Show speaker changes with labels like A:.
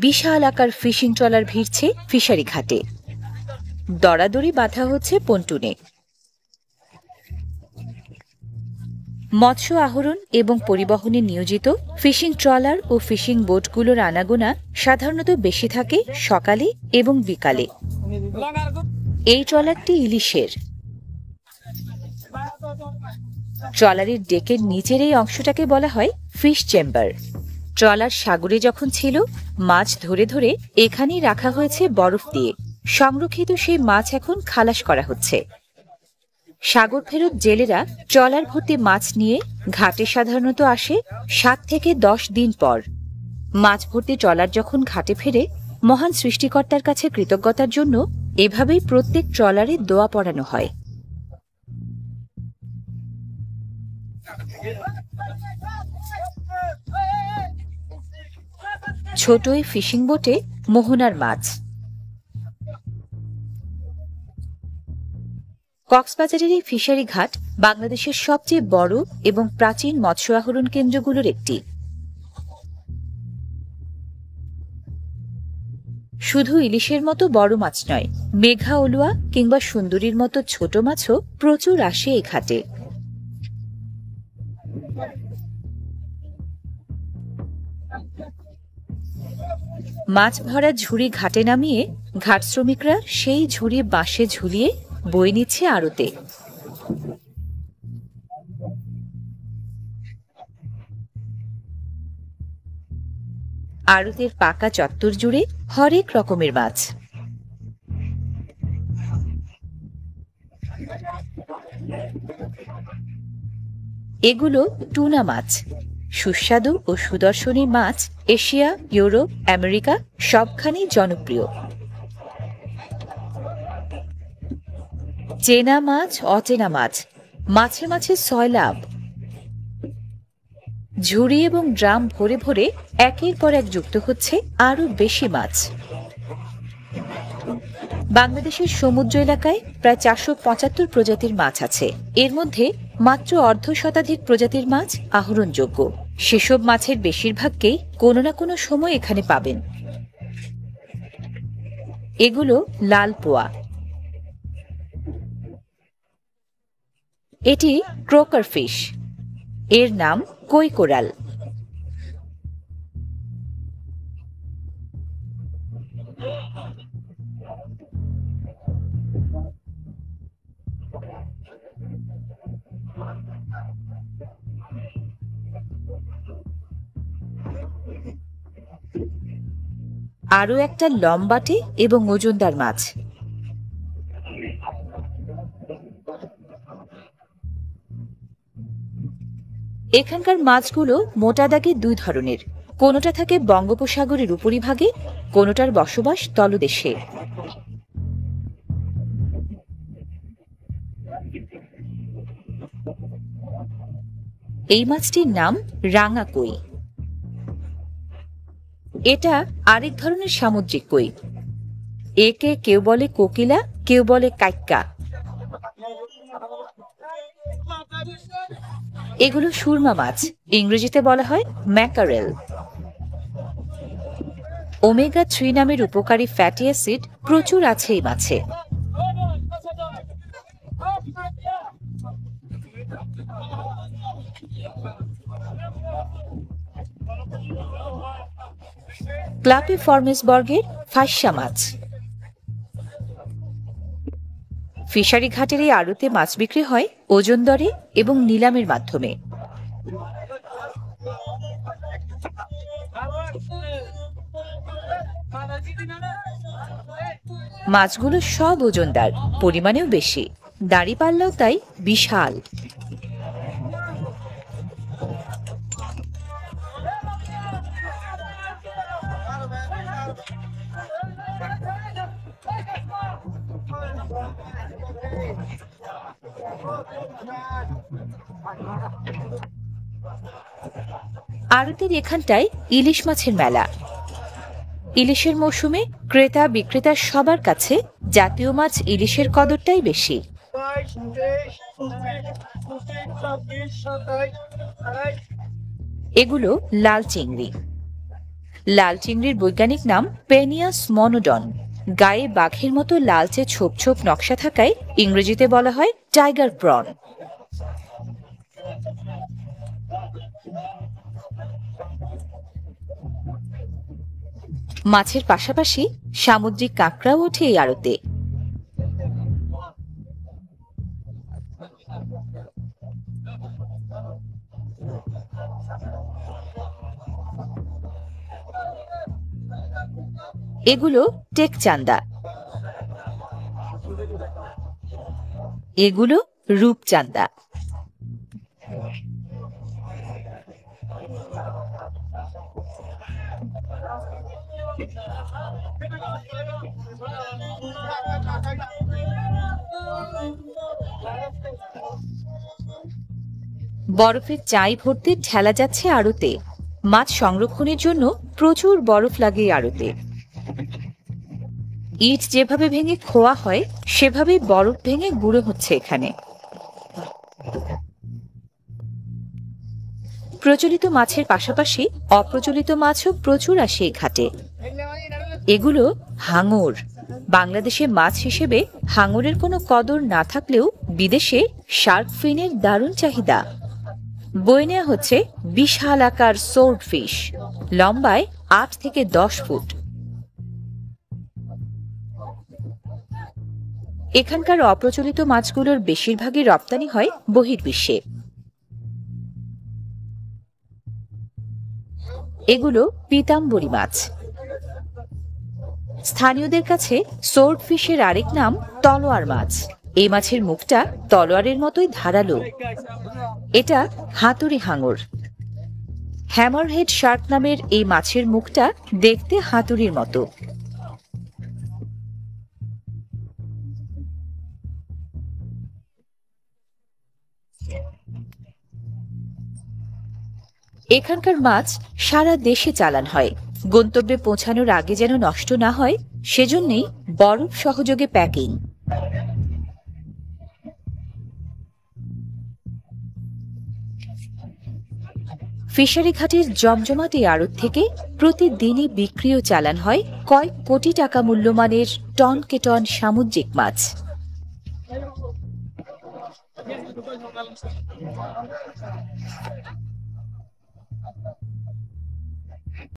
A: বিশাল আকার fishing trawler ভিড়ছে fishery ঘাটে। দরাদরি বাঁধা হচ্ছে পন্টুনে। মৎস্য আহরণ এবং পরিবহনে নিয়োজিত ফিশিং ট্রলার ও ফিশিং বোটগুলোর আনাগোনা সাধারণত বেশি থাকে সকালে এবং বিকালে। এই ট্রলারটি ইলিশের। ট্রলারের ডেকের নিচের এই অংশটাকে বলা হয় ফিশ চেম্বার। ট্রলার সাগরে যখন ছিল, মাছ ধরে ধরে এখানেই রাখা হয়েছে বরফ দিয়ে। সংরক্ষিত সেই মাছ এখন খালাস করা হচ্ছে। সাগর ফেরত জেলেরা ট্রলার ভর্তি মাছ নিয়ে ঘাটে সাধারণত আসে 7 থেকে 10 দিন পর। মাছ ভর্তি ট্রলার যখন ঘাটে ফেরে, মহান সৃষ্টিকর্তার কাছে কৃতজ্ঞতার জন্য এভাবেই প্রত্যেক ট্রলারে দোয়া পড়ানো হয়। ছোট এই ফিশিং বোটে মোহনার মাছ। কক্সবাজারের এই ফিশারি ঘাট বাংলাদেশের সবচেয়ে বড় এবং প্রাচীন মৎস্য আহরণ কেন্দ্রগুলোর একটি। শুধু ইলিশের মতো বড় মাছ নয়, মেঘা অলুয়া কিংবা সুন্দরীর মতো ছোট মাছও প্রচুর আসে এই ঘাটে। মাছ ভরা ঝুড়ি ঘাটে নামিয়ে ঘাট শ্রমিকরা সেই ঝুড়ি বাঁশে ঝুলিয়ে বয়ে নিচ্ছে আড়তে। আড়তের পাকা চত্বর জুড়ে হরেক রকমের মাছ। এগুলো টুনা মাছ। সুস্বাদু ও সুদর্শনী মাছ এশিয়া, ইউরোপ, আমেরিকা সবখানেই জনপ্রিয়। চেনা মাছ, অচেনা মাছ, মাছে মাছে সয়লাভ। ঝুড়ি এবং ড্রাম ভরে ভরে একের পর এক যুক্ত হচ্ছে আরো বেশি মাছ। বাংলাদেশের সমুদ্র এলাকায় প্রায় 475 প্রজাতির মাছ আছে। এর মধ্যে মাত্র 1/2 প্রজাতির মাছ আহরণযোগ্য। সেসব মাছের বেশিরভাগকেই কোনো না কোনো সময় এখানে পাবেন। এগুলো লাল পোয়া। এটি ক্রোকার ফিশ। এর নাম কই কোরাল। আরও একটা লম্বাটে এবং ওজনদার মাছ। এখানকার মাছগুলো মোটা দাগে 2 ধরনের। কোনোটা থাকে বঙ্গোপসাগরের উপরিভাগে, কোনোটার বসবাস তলদেশে। এই মাছটির নাম রাঙা কই। এটা আরেক ধরনের সামুদ্রিক কই। একে কেউ বলে কোকিলা, কেউ বলে কাইক্কা। এগুলো সুরমা মাছ, ইংরেজিতে বলা হয় ম্যাকারেল। ওমেগা 3 নামের উপকারী ফ্যাটি অ্যাসিড প্রচুর আছে এই মাছে। ক্লাপিফর্মিস বর্গের ফাইসা মাছ। ফিশারি ঘাটের এই আড়তে মাছ বিক্রি হয় ওজন দরে এবং নিলামের মাধ্যমে। মাছগুলো সব ওজনদার, পরিমাণেও বেশি। দাঁড়িপাল্লাও তাই বিশাল। আড়তের এখানটায় ইলিশ মাছের মেলা। ইলিশের মৌসুমে ক্রেতা বিক্রেতা সবার কাছে জাতীয় মাছ ইলিশের কদরটাই বেশি। এগুলো লাল চিংড়ি। লাল চিংড়ির বৈজ্ঞানিক নাম পেনিয়াস মনোডন। গায়ে বাঘের মতো লালচে ছোপ ছোপ নকশা থাকায় ইংরেজিতে বলা হয় টাইগার প্রন। মাছের পাশাপাশি সামুদ্রিক কাঁকড়াও ওঠে এই আড়তে। এগুলো টেকচান্দা। এগুলো রূপচান্দা। বরফের চাই ভর্তি ঠেলা যাচ্ছে আড়তে। মাছ সংরক্ষণের জন্য প্রচুর বরফ লাগে আড়তে। ইট যেভাবে ভেঙে খোয়া হয় সেভাবেই বরফ ভেঙে গুঁড়ো হচ্ছে এখানে। প্রচলিত মাছের পাশাপাশি অপ্রচলিত মাছও প্রচুর আসে এই ঘাটে। এগুলো হাঙর। বাংলাদেশে মাছ হিসেবে হাঙরের কোনো কদর না থাকলেও বিদেশে শার্ক ফিনের দারুণ চাহিদা। বয়ে নেওয়া হচ্ছে বিশাল আকার সোর্ড ফিশ, লম্বায় 8 থেকে 10 ফুট। এখানকার অপ্রচলিত মাছগুলোর বেশিরভাগই রপ্তানি হয় বহির্বিশ্বে। এগুলো পিতাম্বরী মাছ। স্থানীয়দের কাছে সোর্ড ফিশের আরেক নাম তলোয়ার মাছ। এই মাছের মুখটা তলোয়ারের মতোই ধারালো। এটা হাতুড়ি হাঙর। হ্যামারহেড শার্ক নামের এই মাছের মুখটা দেখতে হাতুড়ির মতো। এখানকার মাছ সারা দেশে চালান হয়। গন্তব্যে পৌঁছানোর আগে যেন নষ্ট না হয় সেজন্যই বরফ সহযোগে প্যাকিং। ফিশারি ঘাটের জমজমাট এই আড়ত থেকে প্রতিদিনই বিক্রি ও চালান হয় কয়েক কোটি টাকা মূল্যমানের টন কে টন সামুদ্রিক মাছ।